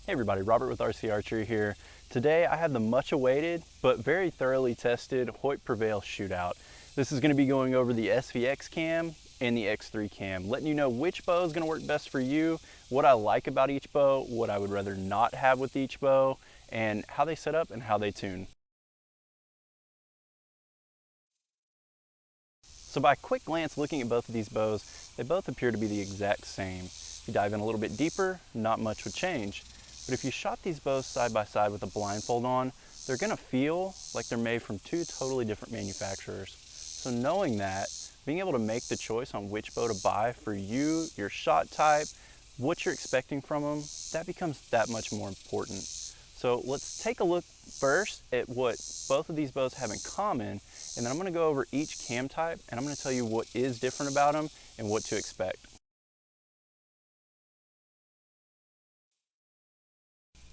Hey everybody, Robert with RC Archery here. Today I have the much awaited but very thoroughly tested Hoyt Prevail Shootout. This is going to be going over the SVX cam and the X3 cam, letting you know which bow is going to work best for you, what I like about each bow, what I would rather not have with each bow, and how they set up and how they tune. So by a quick glance looking at both of these bows, they both appear to be the exact same. If you dive in a little bit deeper, not much would change. But if you shot these bows side by side with a blindfold on, they're gonna feel like they're made from two totally different manufacturers. So knowing that, being able to make the choice on which bow to buy for you, your shot type, what you're expecting from them, that becomes that much more important. So let's take a look first at what both of these bows have in common, and then I'm gonna go over each cam type and I'm gonna tell you what is different about them and what to expect.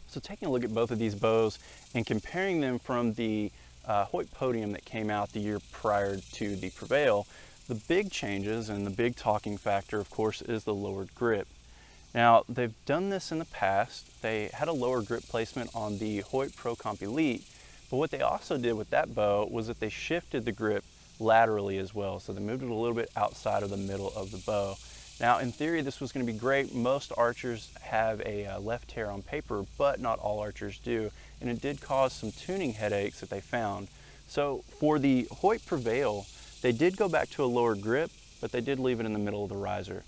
So taking a look at both of these bows and comparing them from the Hoyt Podium that came out the year prior to the Prevail, the big changes and the big talking factor, of course, is the lowered grip. Now, they've done this in the past. They had a lower grip placement on the Hoyt Pro Comp Elite, but what they also did with that bow was that they shifted the grip laterally as well. So they moved it a little bit outside of the middle of the bow. Now, in theory, this was going to be great. Most archers have a left tear on paper, but not all archers do. And it did cause some tuning headaches that they found. So for the Hoyt Prevail, they did go back to a lower grip, but they did leave it in the middle of the riser.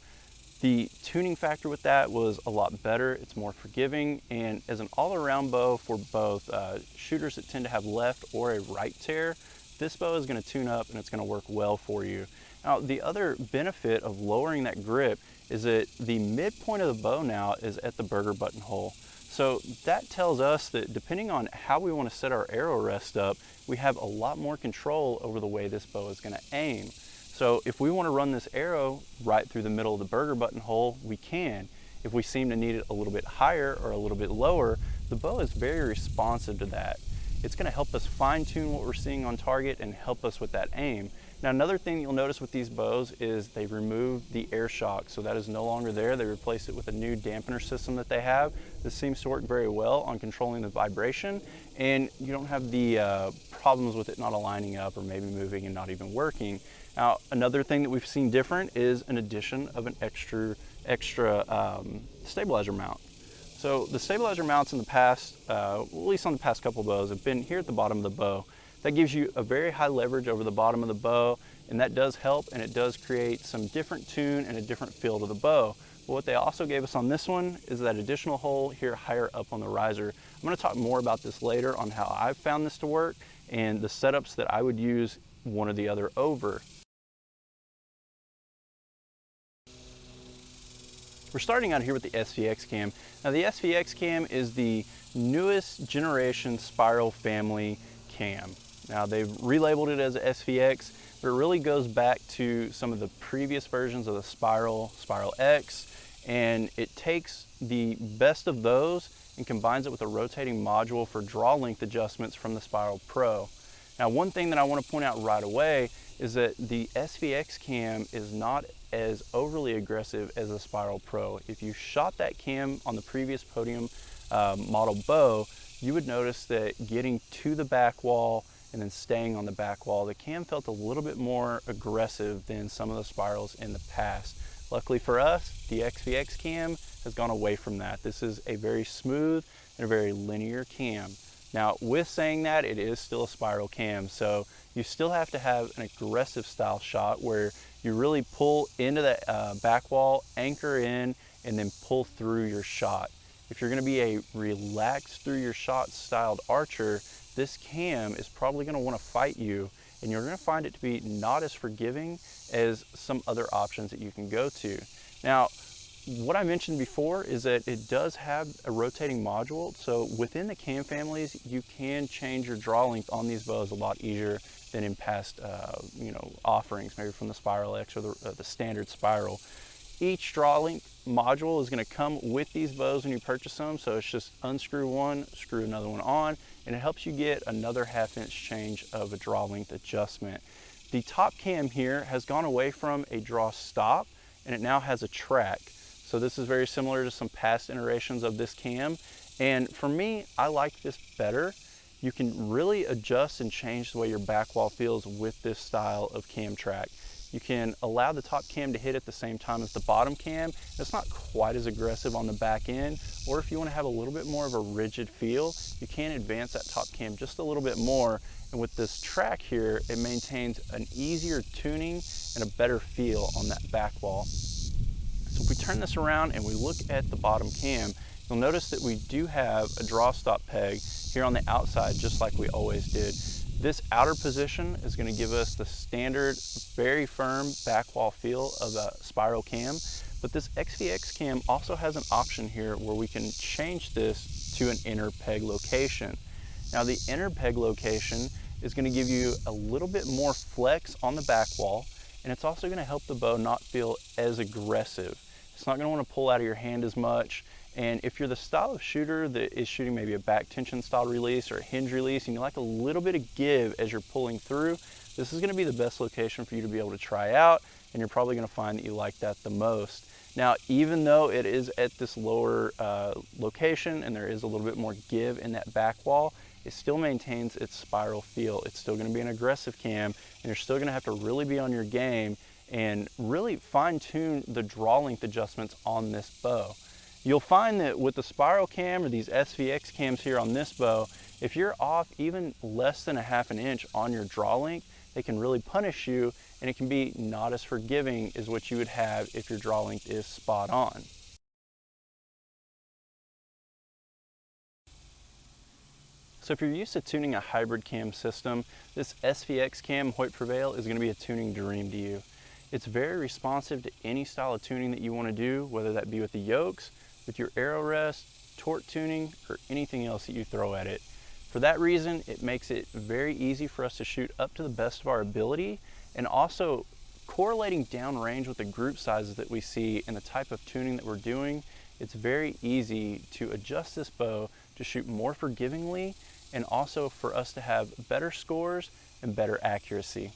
The tuning factor with that was a lot better. It's more forgiving, and as an all-around bow for both shooters that tend to have left or a right tear, this bow is going to tune up and it's going to work well for you. Now, the other benefit of lowering that grip is that the midpoint of the bow now is at the burger buttonhole. So that tells us that depending on how we want to set our arrow rest up, we have a lot more control over the way this bow is going to aim. So if we want to run this arrow right through the middle of the burger buttonhole, we can. If we seem to need it a little bit higher or a little bit lower, the bow is very responsive to that. It's going to help us fine tune what we're seeing on target and help us with that aim. Now, another thing you'll notice with these bows is they removed the air shock, so that is no longer there. They replaced it with a new dampener system that they have. This seems to work very well on controlling the vibration, and you don't have the problems with it not aligning up or maybe moving and not even working. Now, another thing that we've seen different is an addition of an extra stabilizer mount. So the stabilizer mounts in the past, at least on the past couple bows, have been here at the bottom of the bow. That gives you a very high leverage over the bottom of the bow, and that does help, and it does create some different tune and a different feel to the bow. But what they also gave us on this one is that additional hole here higher up on the riser. I'm going to talk more about this later on how I've found this to work and the setups that I would use one or the other over. We're starting out here with the SVX cam. Now the SVX cam is the newest generation spiral family cam. Now they've relabeled it as a SVX, but it really goes back to some of the previous versions of the Spiral X, and it takes the best of those and combines it with a rotating module for draw length adjustments from the Spiral Pro. Now, one thing that I want to point out right away is that the SVX cam is not as overly aggressive as the Spiral Pro. If you shot that cam on the previous Podium model bow, you would notice that getting to the back wall and then staying on the back wall, the cam felt a little bit more aggressive than some of the spirals in the past. Luckily for us, the SVX cam has gone away from that. This is a very smooth and a very linear cam. Now, with saying that, it is still a spiral cam, so you still have to have an aggressive style shot where you really pull into that back wall, anchor in, and then pull through your shot. If you're going to be a relaxed through your shot styled archer, this cam is probably going to want to fight you, and you're going to find it to be not as forgiving as some other options that you can go to. Now, what I mentioned before is that it does have a rotating module, so within the cam families, you can change your draw length on these bows a lot easier than in past offerings, maybe from the Spiral X or the standard Spiral. Each draw length module is going to come with these bows when you purchase them, so it's just unscrew one, screw another one on, and it helps you get another ½ inch change of a draw length adjustment. The top cam here has gone away from a draw stop, and it now has a track. So this is very similar to some past iterations of this cam. And for me, I like this better. You can really adjust and change the way your back wall feels with this style of cam track. You can allow the top cam to hit at the same time as the bottom cam. It's not quite as aggressive on the back end, or if you want to have a little bit more of a rigid feel, you can advance that top cam just a little bit more. And with this track here, it maintains an easier tuning and a better feel on that back wall. So if we turn this around and we look at the bottom cam, you'll notice that we do have a draw stop peg here on the outside, just like we always did. This outer position is going to give us the standard, very firm back wall feel of a spiral cam, but this SVX cam also has an option here where we can change this to an inner peg location. Now the inner peg location is going to give you a little bit more flex on the back wall, and it's also going to help the bow not feel as aggressive. It's not going to want to pull out of your hand as much. And if you're the style of shooter that is shooting maybe a back tension style release or a hinge release, and you like a little bit of give as you're pulling through, this is going to be the best location for you to be able to try out, and you're probably going to find that you like that the most. Now, even though it is at this lower location and there is a little bit more give in that back wall, it still maintains its spiral feel. It's still going to be an aggressive cam, and you're still going to have to really be on your game and really fine-tune the draw length adjustments on this bow. You'll find that with the spiral cam or these SVX cams here on this bow, if you're off even less than a half an inch on your draw length, they can really punish you, and it can be not as forgiving as what you would have if your draw length is spot on. So if you're used to tuning a hybrid cam system, this SVX cam Hoyt Prevail is going to be a tuning dream to you. It's very responsive to any style of tuning that you want to do, whether that be with the yokes, with your arrow rest, torque tuning, or anything else that you throw at it. For that reason, it makes it very easy for us to shoot up to the best of our ability, and also correlating downrange with the group sizes that we see and the type of tuning that we're doing, it's very easy to adjust this bow to shoot more forgivingly, and also for us to have better scores and better accuracy.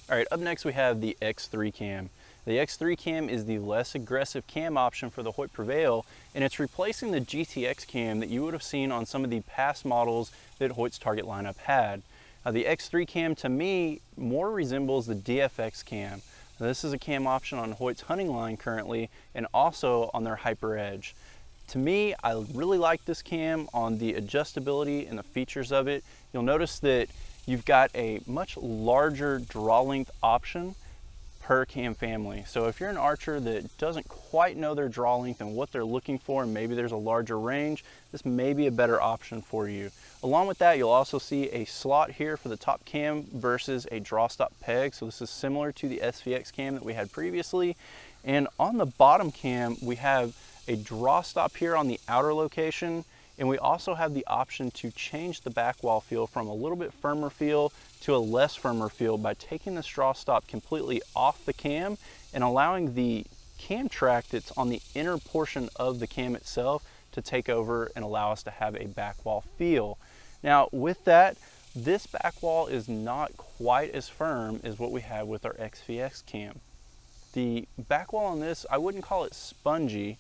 All right, up next we have the X3 cam. The X3 cam is the less aggressive cam option for the Hoyt Prevail, and it's replacing the GTX cam that you would have seen on some of the past models that Hoyt's target lineup had. The X3 cam to me more resembles the DFX cam. Now, this is a cam option on Hoyt's hunting line currently, and also on their Hyper Edge. To me, I really like this cam on the adjustability and the features of it. You'll notice that you've got a much larger draw length option per cam family. So if you're an archer that doesn't quite know their draw length and what they're looking for, and maybe there's a larger range, this may be a better option for you. Along with that, you'll also see a slot here for the top cam versus a draw stop peg. So this is similar to the SVX cam that we had previously. And on the bottom cam, we have a draw stop here on the outer location, and we also have the option to change the back wall feel from a little bit firmer feel to a less firmer feel by taking the draw stop completely off the cam and allowing the cam track that's on the inner portion of the cam itself to take over and allow us to have a back wall feel. Now with that, this back wall is not quite as firm as what we have with our SVX cam. The back wall on this, I wouldn't call it spongy,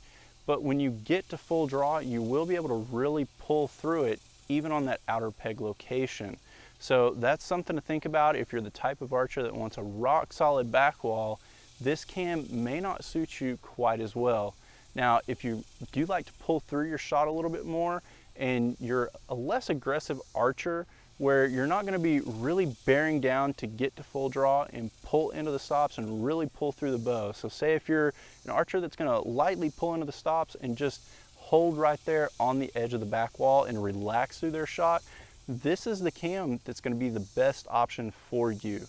but when you get to full draw, you will be able to really pull through it even on that outer peg location. So that's something to think about if you're the type of archer that wants a rock solid back wall. This cam may not suit you quite as well. Now, if you do like to pull through your shot a little bit more and you're a less aggressive archer where you're not going to be really bearing down to get to full draw and pull into the stops and really pull through the bow. So say if you're an archer that's going to lightly pull into the stops and just hold right there on the edge of the back wall and relax through their shot, this is the cam that's going to be the best option for you.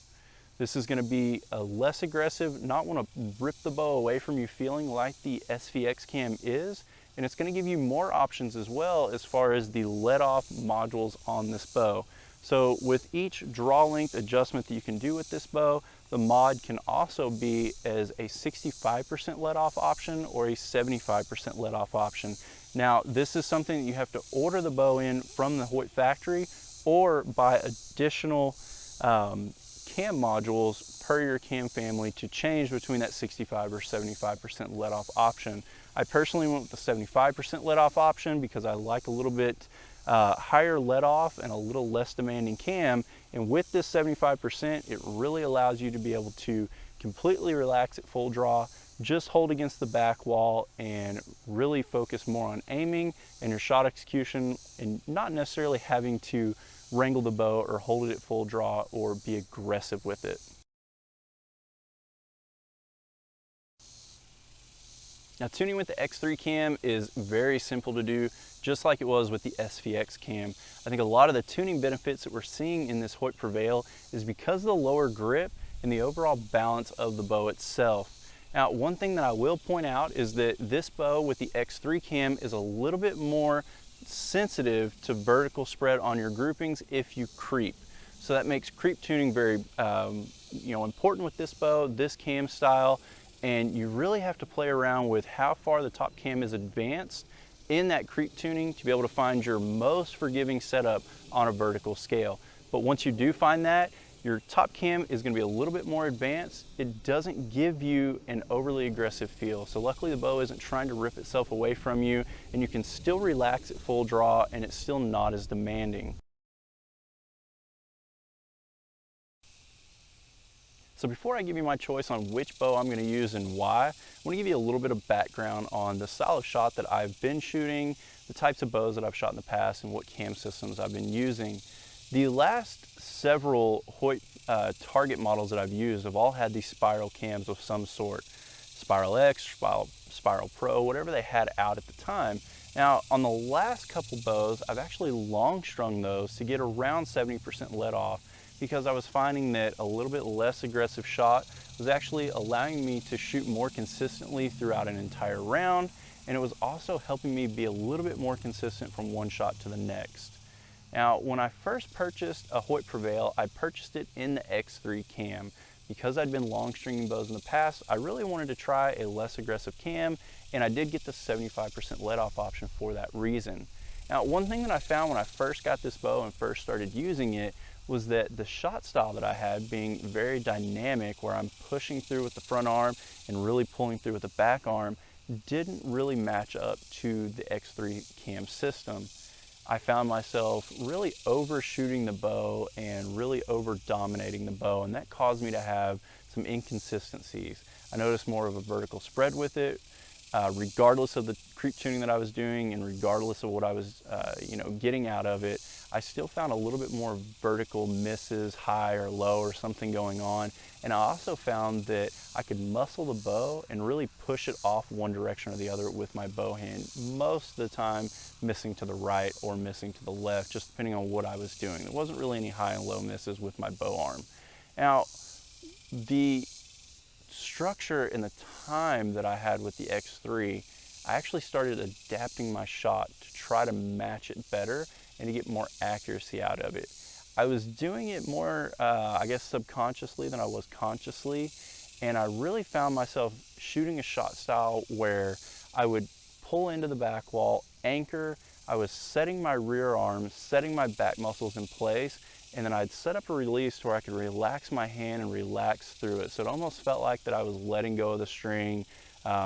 This is going to be a less aggressive, not want to rip the bow away from you feeling like the SVX cam is, and it's going to give you more options as well as far as the let-off modules on this bow. So with each draw length adjustment that you can do with this bow, the mod can also be as a 65% let-off option or a 75% let-off option. Now, this is something that you have to order the bow in from the Hoyt factory or buy additional cam modules per your cam family to change between that 65 or 75% let off option. I personally went with the 75% let off option because I like a little bit higher let off and a little less demanding cam. And with this 75%, it really allows you to be able to completely relax at full draw, just hold against the back wall and really focus more on aiming and your shot execution, and not necessarily having to wrangle the bow or hold it at full draw or be aggressive with it. Now, tuning with the X3 cam is very simple to do, just like it was with the SVX cam. I think a lot of the tuning benefits that we're seeing in this Hoyt Prevail is because of the lower grip and the overall balance of the bow itself. Now, one thing that I will point out is that this bow with the X3 cam is a little bit more sensitive to vertical spread on your groupings if you creep. So that makes creep tuning very important with this bow, this cam style, and you really have to play around with how far the top cam is advanced in that creep tuning to be able to find your most forgiving setup on a vertical scale. But once you do find that, your top cam is going to be a little bit more advanced. It doesn't give you an overly aggressive feel. So luckily the bow isn't trying to rip itself away from you, and you can still relax at full draw and it's still not as demanding. So before I give you my choice on which bow I'm going to use and why, I want to give you a little bit of background on the style of shot that I've been shooting, the types of bows that I've shot in the past, and what cam systems I've been using. The last several Hoyt target models that I've used have all had these spiral cams of some sort. Spiral X, Spiral Pro, whatever they had out at the time. Now, on the last couple bows, I've actually long strung those to get around 70% let off, because I was finding that a little bit less aggressive shot was actually allowing me to shoot more consistently throughout an entire round, and it was also helping me be a little bit more consistent from one shot to the next. Now, when I first purchased a Hoyt Prevail, I purchased it in the X3 cam. Because I'd been long stringing bows in the past, I really wanted to try a less aggressive cam, and I did get the 75% let off option for that reason. Now, one thing that I found when I first got this bow and first started using it was that the shot style that I had, being very dynamic, where I'm pushing through with the front arm and really pulling through with the back arm, didn't really match up to the X3 cam system. I found myself really overshooting the bow and really over dominating the bow, and that caused me to have some inconsistencies. I noticed more of a vertical spread with it, regardless of the creep tuning that I was doing and regardless of what I was getting out of it. I still found a little bit more vertical misses, high or low or something going on. And I also found that I could muscle the bow and really push it off one direction or the other with my bow hand, most of the time missing to the right or missing to the left, just depending on what I was doing. There wasn't really any high and low misses with my bow arm. Now, the structure and the time that I had with the X3, I actually started adapting my shot to try to match it better and to get more accuracy out of it. I was doing it more, I guess, subconsciously than I was consciously, and I really found myself shooting a shot style where I would pull into the back wall, anchor, I was setting my rear arm, setting my back muscles in place, and then I'd set up a release to where I could relax my hand and relax through it. So it almost felt like that I was letting go of the string,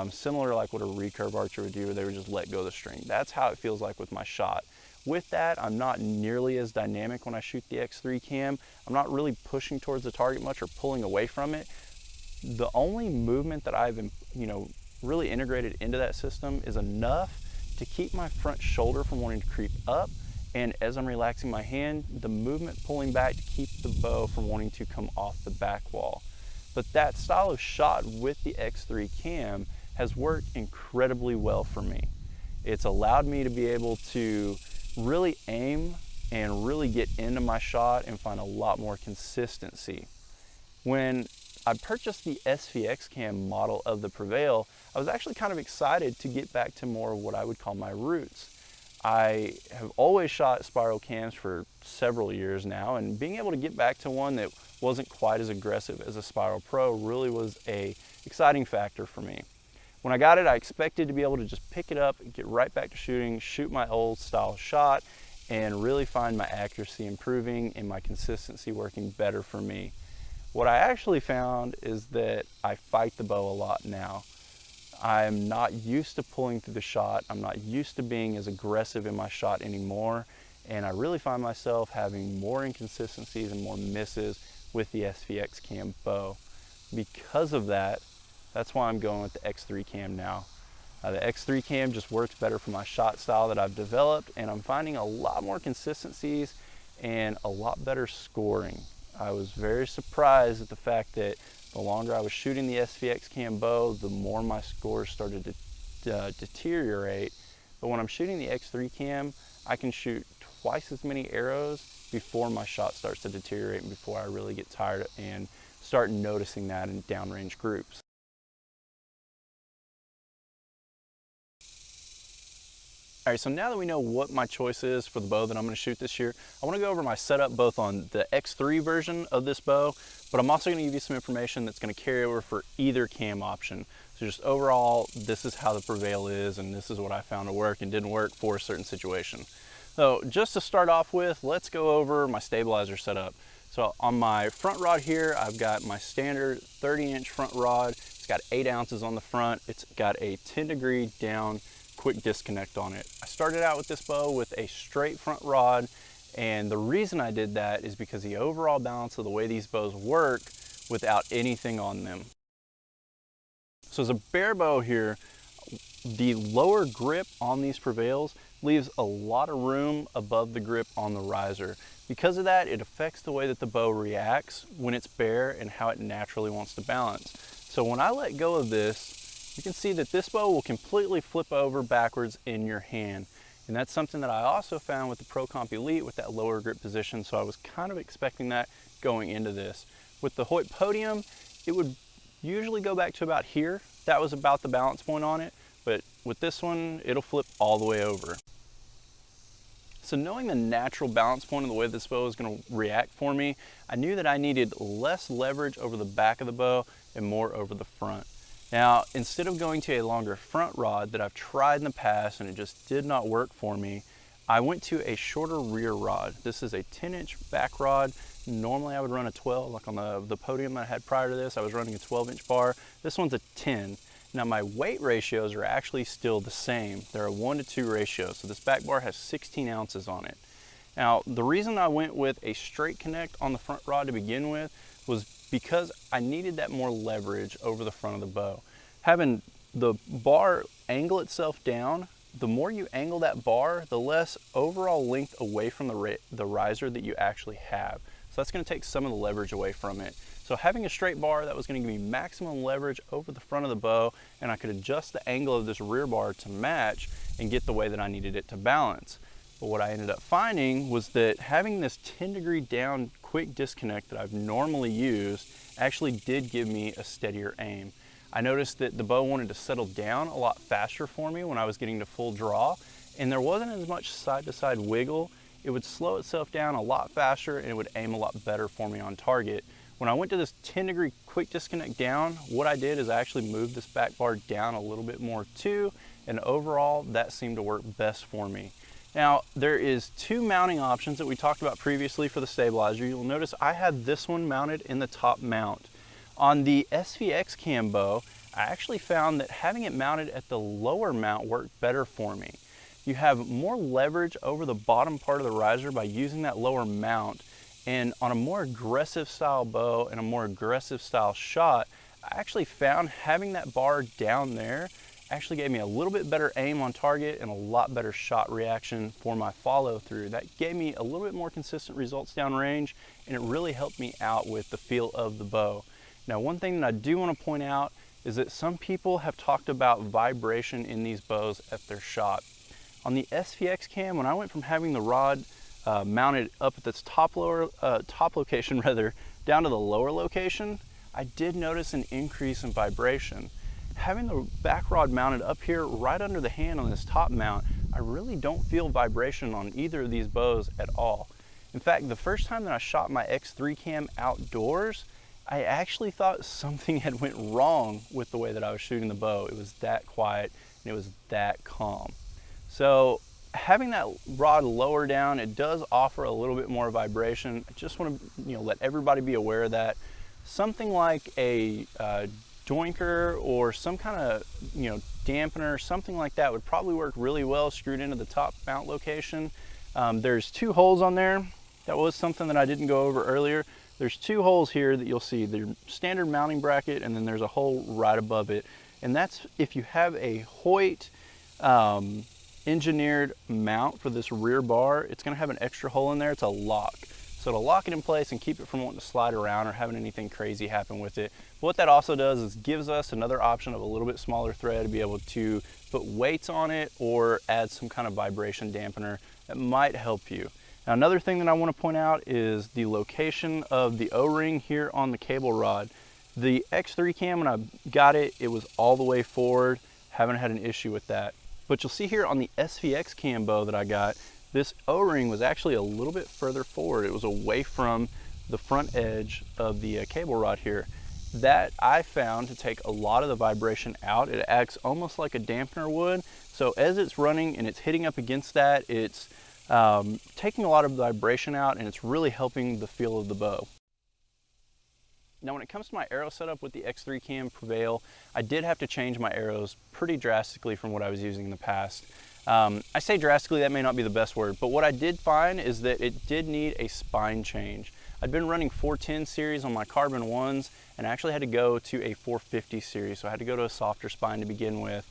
similar to like what a recurve archer would do, where they would just let go of the string. That's how it feels like with my shot. With that, I'm not nearly as dynamic when I shoot the X3 cam. I'm not really pushing towards the target much or pulling away from it. The only movement that I've really integrated into that system is enough to keep my front shoulder from wanting to creep up, and as I'm relaxing my hand, the movement pulling back to keep the bow from wanting to come off the back wall. But that style of shot with the X3 cam has worked incredibly well for me. It's allowed me to be able to really aim and really get into my shot and find a lot more consistency. When I purchased the SVX cam model of the Prevail, I was actually kind of excited to get back to more of what I would call my roots. I have always shot spiral cams for several years now, and being able to get back to one that wasn't quite as aggressive as a Spiral Pro really was an exciting factor for me. When I got it, I expected to be able to just pick it up, get right back to shooting, shoot my old style shot, and really find my accuracy improving and my consistency working better for me. What I actually found is that I fight the bow a lot now. I'm not used to pulling through the shot. I'm not used to being as aggressive in my shot anymore. And I really find myself having more inconsistencies and more misses with the SVX cam bow. Because of that, that's why I'm going with the X3 cam now. The X3 cam just works better for my shot style that I've developed, and I'm finding a lot more consistencies and a lot better scoring. I was very surprised at the fact that the longer I was shooting the SVX cam bow, the more my scores started to deteriorate. But when I'm shooting the X3 cam, I can shoot twice as many arrows before my shot starts to deteriorate and before I really get tired and start noticing that in downrange groups. All right, so now that we know what my choice is for the bow that I'm going to shoot this year, I want to go over my setup both on the X3 version of this bow, but I'm also going to give you some information that's going to carry over for either cam option. So just overall, this is how the Prevail is, and this is what I found to work and didn't work for a certain situation. So just to start off with, let's go over my stabilizer setup. So on my front rod here, I've got my standard 30-inch front rod. It's got 8 ounces on the front. It's got a 10-degree down quick disconnect on it. I started out with this bow with a straight front rod, and the reason I did that is because the overall balance of the way these bows work without anything on them. So as a bare bow here, the lower grip on these Prevails leaves a lot of room above the grip on the riser. Because of that, it affects the way that the bow reacts when it's bare and how it naturally wants to balance. So when I let go of this, you can see that this bow will completely flip over backwards in your hand. And that's something that I also found with the Pro Comp Elite with that lower grip position, so I was kind of expecting that going into this. With the Hoyt Podium, it would usually go back to about here. That was about the balance point on it, but with this one, it'll flip all the way over. So knowing the natural balance point of the way this bow is going to react for me, I knew that I needed less leverage over the back of the bow and more over the front. Now, instead of going to a longer front rod that I've tried in the past and it just did not work for me, I went to a shorter rear rod. This is a 10-inch back rod. Normally I would run a 12, like on the Podium that I had prior to this, I was running a 12-inch bar. This one's a 10. Now my weight ratios are actually still the same. They're a 1-to-2 ratio, so this back bar has 16 ounces on it. Now, the reason I went with a straight connect on the front rod to begin with was because I needed that more leverage over the front of the bow. Having the bar angle itself down, the more you angle that bar, the less overall length away from the riser that you actually have. So that's going to take some of the leverage away from it. So having a straight bar, that was going to give me maximum leverage over the front of the bow, and I could adjust the angle of this rear bar to match and get the way that I needed it to balance. But what I ended up finding was that having this 10-degree down quick disconnect that I've normally used actually did give me a steadier aim. I noticed that the bow wanted to settle down a lot faster for me when I was getting to full draw, and there wasn't as much side-to-side wiggle. It would slow itself down a lot faster and it would aim a lot better for me on target. When I went to this 10-degree quick disconnect down, what I did is I actually moved this back bar down a little bit more too, and overall that seemed to work best for me. Now, there is 2 mounting options that we talked about previously for the stabilizer. You'll notice I had this one mounted in the top mount. On the SVX cam bow, I actually found that having it mounted at the lower mount worked better for me. You have more leverage over the bottom part of the riser by using that lower mount, and on a more aggressive style bow and a more aggressive style shot, I actually found having that bar down there actually gave me a little bit better aim on target and a lot better shot reaction for my follow through. That gave me a little bit more consistent results downrange, and it really helped me out with the feel of the bow. Now, one thing that I do want to point out is that some people have talked about vibration in these bows at their shot. On the SVX cam, when I went from having the rod mounted up at this top location rather, down to the lower location, I did notice an increase in vibration. Having the back rod mounted up here right under the hand on this top mount, I really don't feel vibration on either of these bows at all. In fact, the first time that I shot my X3 cam outdoors, I actually thought something had went wrong with the way that I was shooting the bow. It was that quiet and it was that calm. So having that rod lower down, it does offer a little bit more vibration. I just want to let everybody be aware of that. something like a joinker or some kind of dampener, something like that would probably work really well screwed into the top mount location. There's 2 holes on there. That was something that I didn't go over earlier. There's 2 holes here that you'll see. The standard mounting bracket, and then there's a hole right above it. And that's if you have a Hoyt engineered mount for this rear bar, it's gonna have an extra hole in there. It's a lock. So to lock it in place and keep it from wanting to slide around or having anything crazy happen with it. But what that also does is gives us another option of a little bit smaller thread to be able to put weights on it or add some kind of vibration dampener that might help you. Now, another thing that I want to point out is the location of the O-ring here on the cable rod. The X3 cam, when I got it, it was all the way forward. Haven't had an issue with that. But you'll see here on the SVX cam bow that I got, this O-ring was actually a little bit further forward. It was away from the front edge of the cable rod here. That I found to take a lot of the vibration out. It acts almost like a dampener would. So as it's running and it's hitting up against that, it's taking a lot of vibration out, and it's really helping the feel of the bow. Now, when it comes to my arrow setup with the X3 cam Prevail, I did have to change my arrows pretty drastically from what I was using in the past. I say drastically, that may not be the best word, but what I did find is that it did need a spine change. I'd been running 410 series on my carbon ones, and I actually had to go to a 450 series, so I had to go to a softer spine to begin with.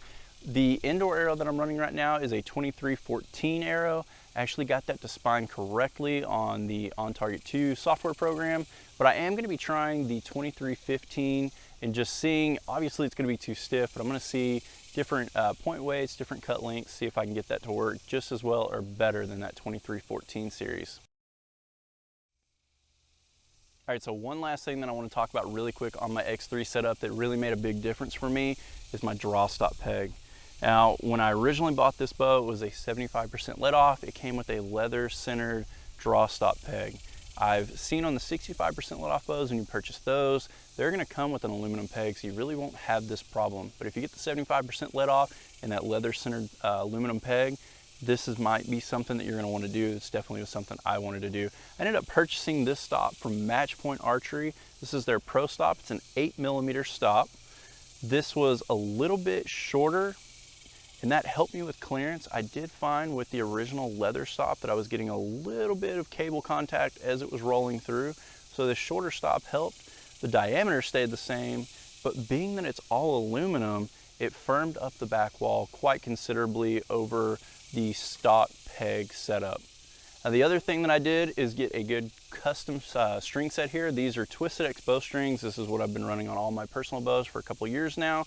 The indoor arrow that I'm running right now is a 2314 arrow. I actually got that to spine correctly on the On Target 2 software program, but I am going to be trying the 2315 and just seeing, obviously it's going to be too stiff, but I'm going to see different point weights, different cut lengths, see if I can get that to work just as well or better than that 2314 series. All right, so one last thing that I want to talk about really quick on my X3 setup that really made a big difference for me is my draw stop peg. Now, when I originally bought this bow, it was a 75% let off. It came with a leather centered draw stop peg. I've seen on the 65% let off bows, when you purchase those, they're gonna come with an aluminum peg, so you really won't have this problem. But if you get the 75% let off and that leather centered aluminum peg, might be something that you're gonna wanna do. It's definitely something I wanted to do. I ended up purchasing this stop from Match Point Archery. This is their Pro stop. It's an 8mm stop. This was a little bit shorter, and that helped me with clearance. I did find with the original leather stop that I was getting a little bit of cable contact as it was rolling through. So the shorter stop helped. The diameter stayed the same, but being that it's all aluminum, it firmed up the back wall quite considerably over the stock peg setup. Now, the other thing that I did is get a good custom string set here. These are Twisted X bowstrings. This is what I've been running on all my personal bows for a couple years now.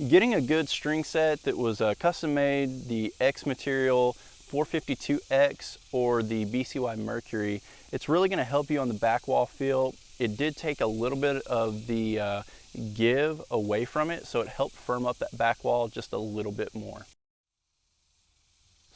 Getting a good string set that was custom made, the X material 452X or the BCY Mercury, it's really going to help you on the back wall feel. It did take a little bit of the give away from it, so it helped firm up that back wall just a little bit more.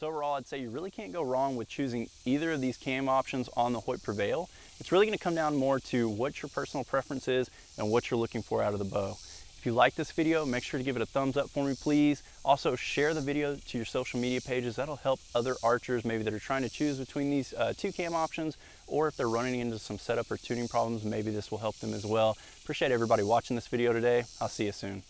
So overall, I'd say you really can't go wrong with choosing either of these cam options on the Hoyt Prevail. It's really going to come down more to what your personal preference is and what you're looking for out of the bow. If you like this video, make sure to give it a thumbs up for me, please. Also, share the video to your social media pages. That'll help other archers maybe that are trying to choose between these 2 cam options, or if they're running into some setup or tuning problems, maybe this will help them as well. Appreciate everybody watching this video today. I'll see you soon.